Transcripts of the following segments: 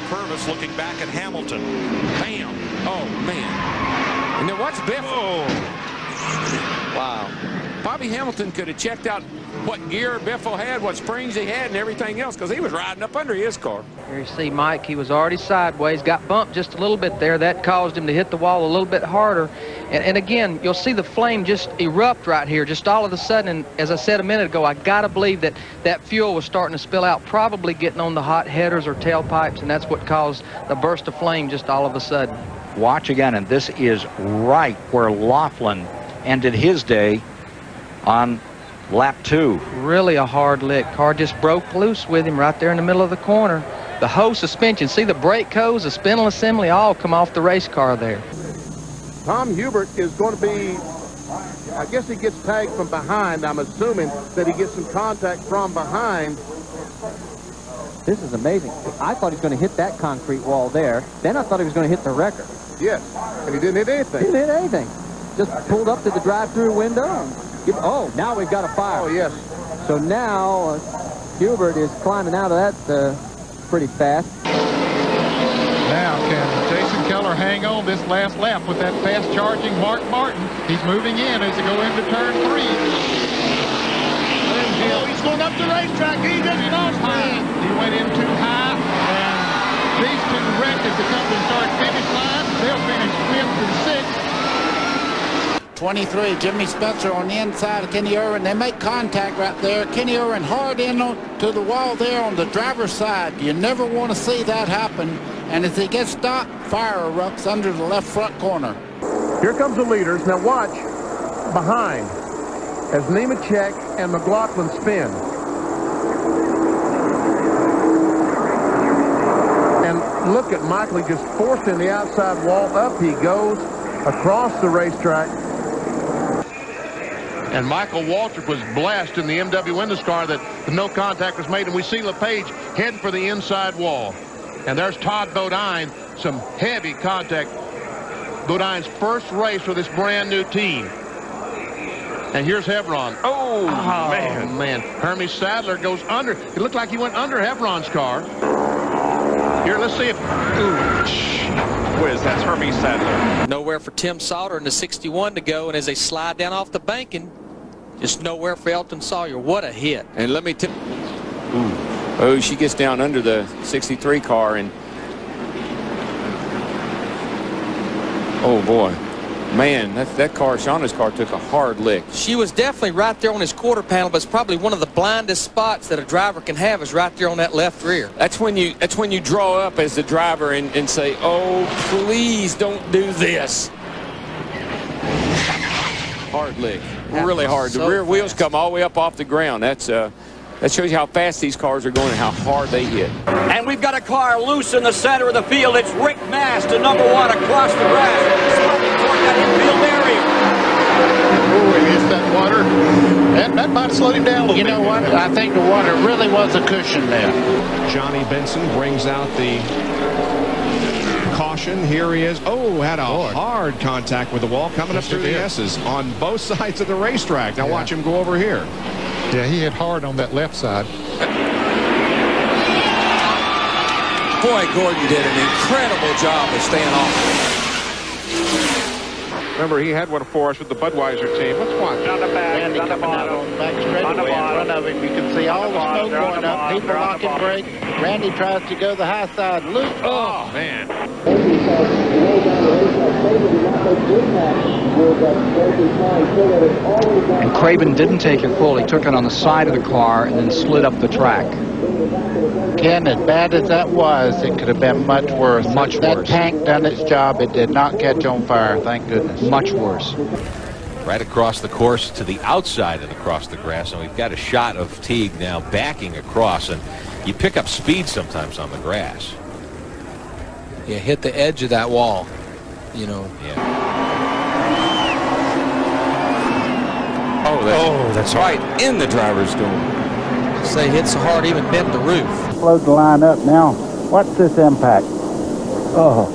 Purvis looking back at Hamilton. Bam! Oh, man. And then watch Biff. Oh. Wow. Bobby Hamilton could have checked out what gear Biffle had, what springs he had, and everything else, because he was riding up under his car. Here you see Mike, he was already sideways, got bumped just a little bit there. That caused him to hit the wall a little bit harder. And again, you'll see the flame just erupt right here, just all of a sudden. And as I said a minute ago, I got to believe that that fuel was starting to spill out, probably getting on the hot headers or tailpipes, and that's what caused the burst of flame just all of a sudden. Watch again, and this is right where Laughlin ended his day on lap 2. Really a hard lick. Car just broke loose with him right there in the middle of the corner. The whole suspension, see the brake hose, the spindle assembly, all come off the race car there. Tom Hubert is going to be, I guess he gets tagged from behind. I'm assuming that he gets some contact from behind. This is amazing. I thought he was going to hit that concrete wall there. Then I thought he was going to hit the wrecker. Yes, and he didn't hit anything. He didn't hit anything. Just pulled up to the drive-through window. And oh, now we've got a fire. Oh, yes. So now Hubert is climbing out of that pretty fast. Now can Jason Keller hang on this last lap with that fast-charging Mark Martin? He's moving in as they go into turn 3. He's going up the racetrack. He doesn't know high. He went in too high, and these two wrecked as they come to the start-finish line. They'll finish 5th and 6th. 23, Jimmy Spencer on the inside of Kenny Irwin. They make contact right there. Kenny Irwin hard in to the wall there on the driver's side. You never want to see that happen. And as he gets stopped, fire erupts under the left front corner. Here comes the leaders. Now watch behind as Nemechek and McLaughlin spin. And look at Michael just forcing the outside wall. Up he goes across the racetrack. And Michael Waltrip was blessed in the MW Windows car that the no contact was made, and we see LePage heading for the inside wall. And there's Todd Bodine, some heavy contact. Bodine's first race for this brand new team. And here's Hebron. Oh, man. Hermie Sadler goes under. It looked like he went under Hebron's car. Here, let's see if... Whiz, that's Hermie Sadler. Nowhere for Tim Sauter in the 61 to go, and as they slide down off the banking, just nowhere for Elton Sawyer. What a hit. And let me tell oh, she gets down under the 63 car, and oh boy, man, that car, Shauna's car, took a hard lick. She was definitely right there on his quarter panel, but it's probably one of the blindest spots that a driver can have is right there on that left rear. That's when you draw up as the driver and say, oh, please don't do this. Hard lick, really hard. The rear wheels come all the way up off the ground. That shows you how fast these cars are going and how hard they hit. And we've got a car loose in the center of the field. It's Rick Mast to number 1 across the grass. Swerving toward that infield area. Oh, he hits that water. That might slow him down a little bit. You know what? I think the water really was a cushion there. Johnny Benson brings out the caution. Here he is. Oh, had a hard contact with the wall coming up through the S's on both sides of the racetrack. Now watch him go over here. Yeah, he hit hard on that left side. Boy, Gordon did an incredible job of staying off. Remember, he had one for us with the Budweiser team. Let's watch. On the back, Randy on the bottom. Back straightaway in front of him. You can see all the smoke going up. People locking brake. Randy tries to go the high side loop. Oh, man. And Craven didn't take it full. He took it on the side of the car and then slid up the track. Ken, as bad as that was, it could have been much worse. Much that worse. Tank done its job. It did not catch on fire, thank goodness. Much worse. Right across the course to the outside and across the grass, and we've got a shot of Teague now backing across, and you pick up speed sometimes on the grass. Yeah, hit the edge of that wall, you know. Yeah. Oh, that's right in the driver's door. Say hit so hard even bent the roof. Load the line up now. What's this impact? Oh.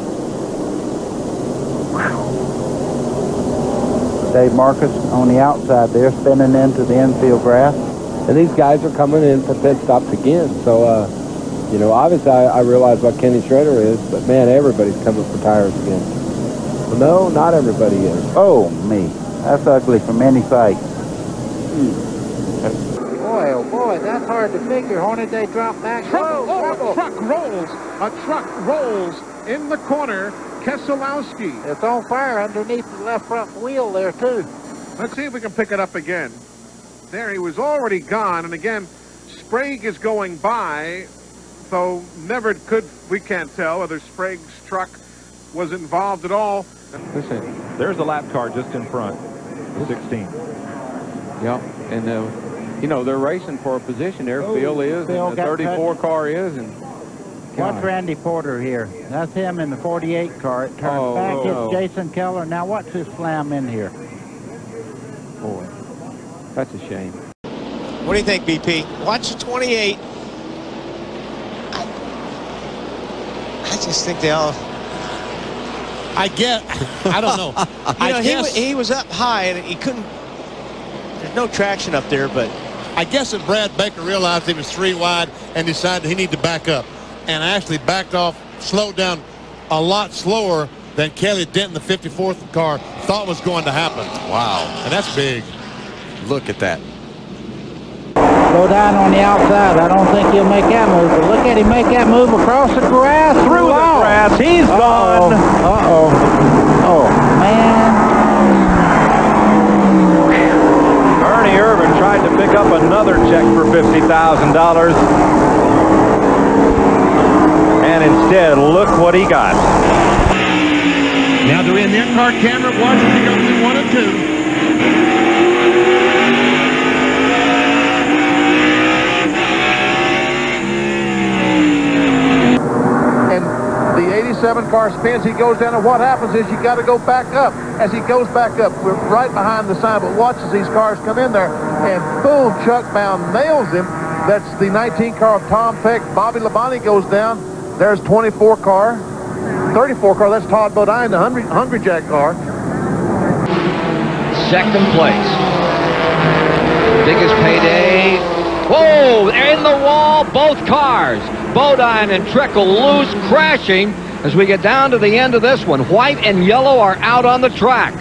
Dave Marcus on the outside there, spinning into the infield grass. And these guys are coming in for pit stops again. So You know, obviously I realize what Kenny Schrader is, but man, everybody's coming for tires again. Well, no, not everybody is. Oh, me. That's ugly from any fight. Boy, oh boy, that's hard to figure. Hornet, they drop back. A truck rolls. A truck rolls in the corner. Keselowski. It's on fire underneath the left front wheel there, too. Let's see if we can pick it up again. There, he was already gone. And again, Sprague is going by. So we can't tell whether Sprague's truck was involved at all. Listen, there's a lap car just in front, 16. Yeah, and you know, they're racing for a position there. Phil is, and the 34 car is, and watch Randy Porter here. That's him in the 48 car. It turns back, hits Jason Keller. Now watch this slam in here. Boy, that's a shame. What do you think, BP? Watch the 28. I just think they all... I don't know. He was up high and he couldn't... There's no traction up there, but... I guess that Brad Baker realized he was 3 wide and decided he needed to back up. And actually backed off, slowed down a lot slower than Kelly Denton, the 54th car, thought was going to happen. Wow. And that's big. Look at that. Go down on the outside. I don't think he'll make that move. But look at him make that move across the grass. Through the grass. He's gone. Oh, man. Ernie Irvin tried to pick up another check for $50,000. And instead, look what he got. Now they're in their car camera watching the goes in 1 and 2. And the 87 car spins, he goes down, and what happens is you got to go back up. As he goes back up, we're right behind the sign, but watch as these cars come in there, and boom, Chuck Bound nails him. That's the 19 car of Tom Peck. Bobby Labonte goes down. There's 24 car. 34 car, that's Todd Bodine, the Hungry Jack car. Second place. Biggest payday. Whoa, they're in the wall, both cars. Bodine and Trickle loose, crashing as we get down to the end of this one. White and yellow are out on the track.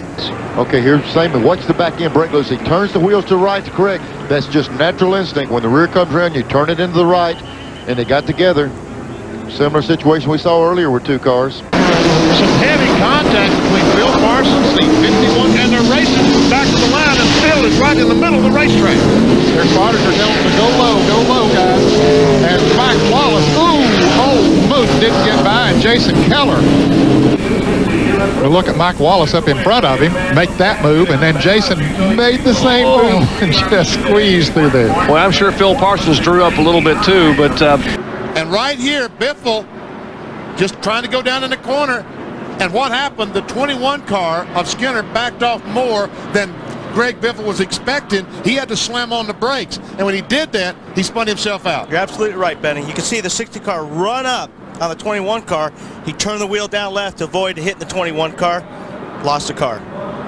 Okay, here's Simon. Watch the back end brake loose. He turns the wheels to the right to correct. That's just natural instinct. When the rear comes around, you turn it into the right, and they got together. Similar situation we saw earlier with 2 cars. Some heavy contact between Phil Parsons, the 51, and they're racing back to the line, and Phil is right in the middle of the racetrack. Their spotters are telling them to go low, guys. And Mike Wallace, Moose didn't get by, and Jason Keller. We'll look at Mike Wallace up in front of him, make that move, and then Jason made the same move and just squeezed through there. Well, I'm sure Phil Parsons drew up a little bit too, but... And right here, Biffle just trying to go down in the corner. And what happened? The 21 car of Skinner backed off more than Greg Biffle was expecting. He had to slam on the brakes. And when he did that, he spun himself out. You're absolutely right, Benny. You can see the 60 car run up on the 21 car. He turned the wheel down left to avoid hitting the 21 car. Lost the car.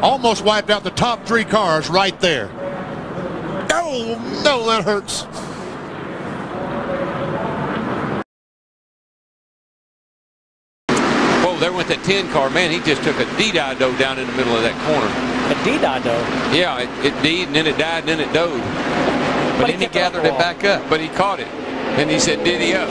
Almost wiped out the top 3 cars right there. Oh, no, that hurts. There went that 10 car. Man, he just took a D-dido down in the middle of that corner. A D-dido? Yeah, it D'd, and then it died, and then it doed. But then he gathered it back up. But he caught it. And he said, diddy up.